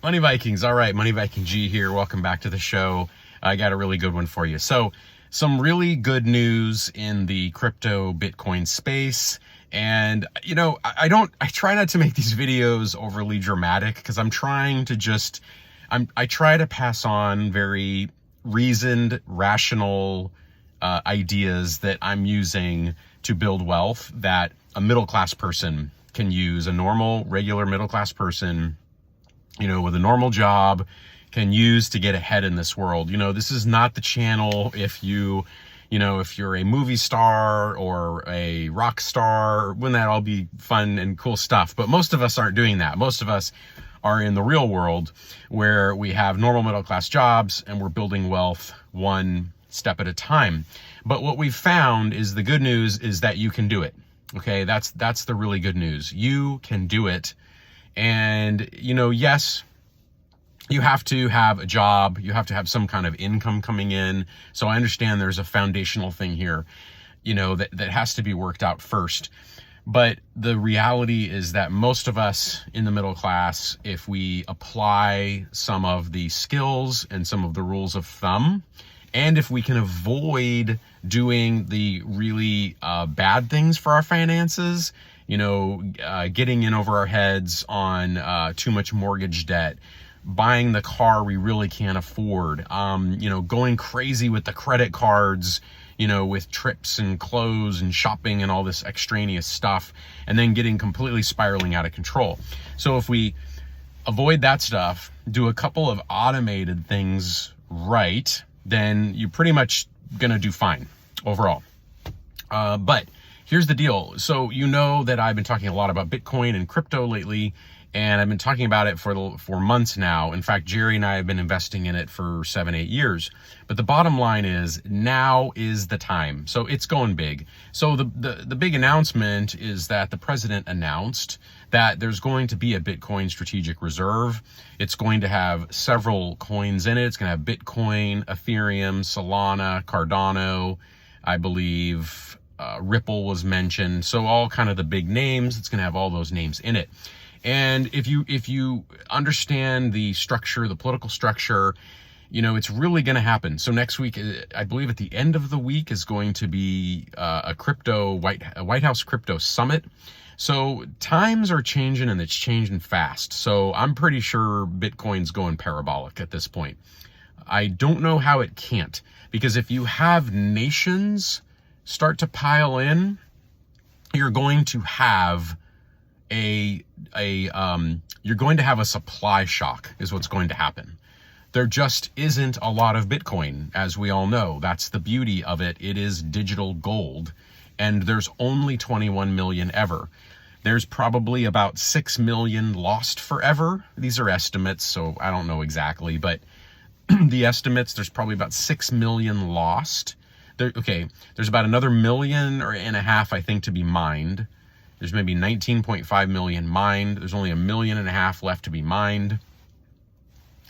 Money Vikings. All right, Money Viking G here. Welcome back to the show. I got a really good one for you. So, some really good news in the crypto Bitcoin space. And, I try not to make these videos overly dramatic because I'm trying to I try to pass on very reasoned, rational ideas that I'm using to build wealth that a middle class person can use, a normal, regular middle class person with a normal job can use to get ahead in this world. This is not the channel if if you're a movie star or a rock star, wouldn't that all be fun and cool stuff? But most of us aren't doing that. Most of us are in the real world where we have normal middle class jobs and we're building wealth one step at a time. But what we've found is the good news is that you can do it. Okay, that's the really good news. You can do it. And, yes, you have to have a job. You have to have some kind of income coming in. So I understand there's a foundational thing here, that has to be worked out first. But the reality is that most of us in the middle class, if we apply some of the skills and some of the rules of thumb, and if we can avoid doing the really bad things for our finances, getting in over our heads on too much mortgage debt, buying the car we really can't afford, going crazy with the credit cards, with trips and clothes and shopping and all this extraneous stuff, and then getting completely spiraling out of control. So if we avoid that stuff, do a couple of automated things right, then you're pretty much gonna do fine overall. But here's the deal. So that I've been talking a lot about Bitcoin and crypto lately, and I've been talking about it for months now. In fact, Jerry and I have been investing in it for 7-8 years. But the bottom line is now is the time. So it's going big. So the big announcement is that the president announced that there's going to be a Bitcoin strategic reserve. It's going to have several coins in it. It's going to have Bitcoin, Ethereum, Solana, Cardano, I believe, Ripple was mentioned. So all kind of the big names, it's going to have all those names in it. And if you understand the structure, the political structure, it's really going to happen. So next week, I believe at the end of the week is going to be a White House crypto summit. So times are changing and it's changing fast. So I'm pretty sure Bitcoin's going parabolic at this point. I don't know how it can't, because if you have nations start to pile in, you're going to have you're going to have a supply shock is what's going to happen. There just isn't a lot of Bitcoin, as we all know. That's the beauty of it. It is digital gold, and there's only 21 million ever. There's probably about 6 million lost forever. These are estimates, so I don't know exactly, but the estimates, there's probably about 6 million lost. There's about another 1.5 million, I think, to be mined. There's maybe 19.5 million mined. There's only 1.5 million left to be mined.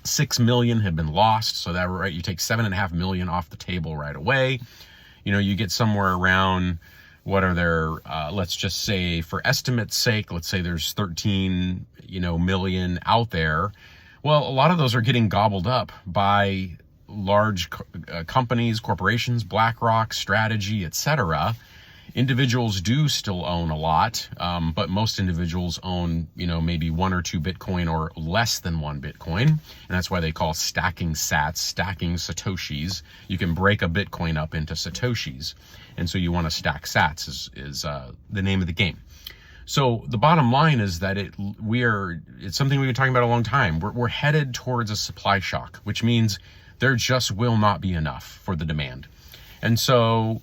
6 million have been lost. So that, right, you take 7.5 million off the table right away. You get somewhere around, what are there, let's just say for estimate's sake, let's say there's 13, million out there. Well, a lot of those are getting gobbled up by large companies, corporations, BlackRock, Strategy, etc. Individuals do still own a lot, but most individuals own, maybe 1 or 2 Bitcoin or less than 1 Bitcoin. And that's why they call stacking sats, stacking Satoshis. You can break a Bitcoin up into Satoshis. And so you want to stack sats is the name of the game. So the bottom line is that it's something we've been talking about a long time. We're headed towards a supply shock, which means there just will not be enough for the demand. And so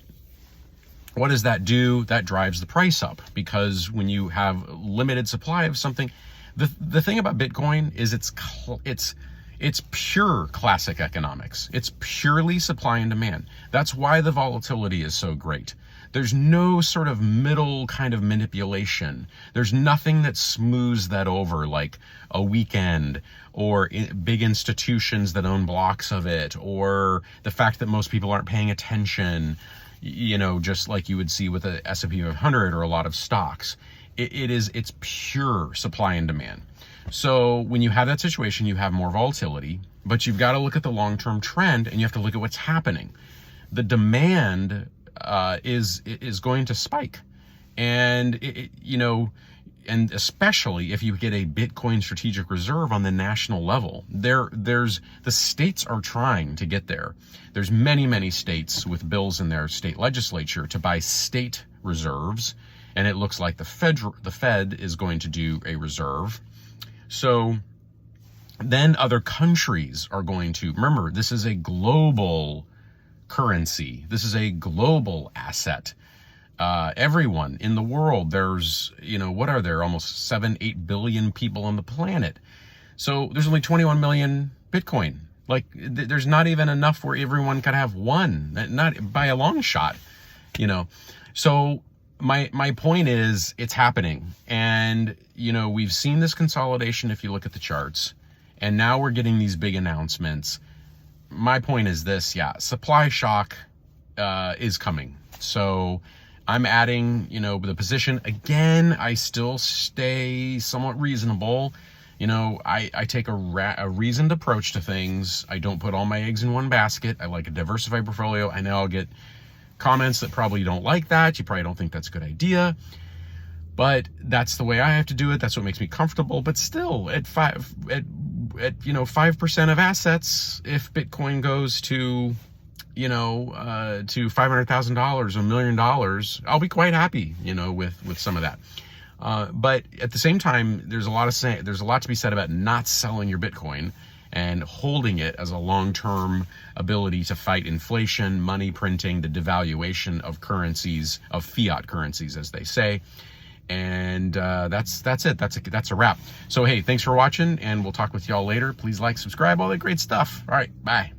what does that do? That drives the price up, because when you have limited supply of something, the thing about Bitcoin is it's pure classic economics. It's purely supply and demand. That's why the volatility is so great. There's no sort of middle kind of manipulation. There's nothing that smooths that over, like a weekend or big institutions that own blocks of it, or the fact that most people aren't paying attention, just like you would see with the S&P 500 or a lot of stocks. It's pure supply and demand. So when you have that situation, you have more volatility, but you've got to look at the long-term trend, and you have to look at what's happening. The demand is going to spike, and and especially if you get a Bitcoin strategic reserve on the national level, there's the states are trying to get there. There's many states with bills in their state legislature to buy state reserves, and it looks like the Fed is going to do a reserve. So then other countries are going to, remember, this is a global currency. This is a global asset. Everyone in the world, there's, what are there? Almost 7-8 billion people on the planet. So there's only 21 million Bitcoin. Like, there's not even enough where everyone could have one, not by a long shot, So my point is, it's happening. And, we've seen this consolidation if you look at the charts, and now we're getting these big announcements. My point is this, supply shock is coming. So I'm adding, the position. Again, I still stay somewhat reasonable. I take a reasoned approach to things. I don't put all my eggs in one basket. I like a diversified portfolio. I know I'll get comments that probably don't like that. You probably don't think that's a good idea, but that's the way I have to do it. That's what makes me comfortable. But still, at 5% of assets, if Bitcoin goes to to $500,000 or $1 million, I'll be quite happy, with some of that. But at the same time, there's a lot to be said about not selling your Bitcoin and holding it as a long-term ability to fight inflation, money printing, the devaluation of currencies, of fiat currencies, as they say. And that's it. That's a wrap. So hey, thanks for watching, and we'll talk with y'all later. Please like, subscribe, all that great stuff. All right, bye.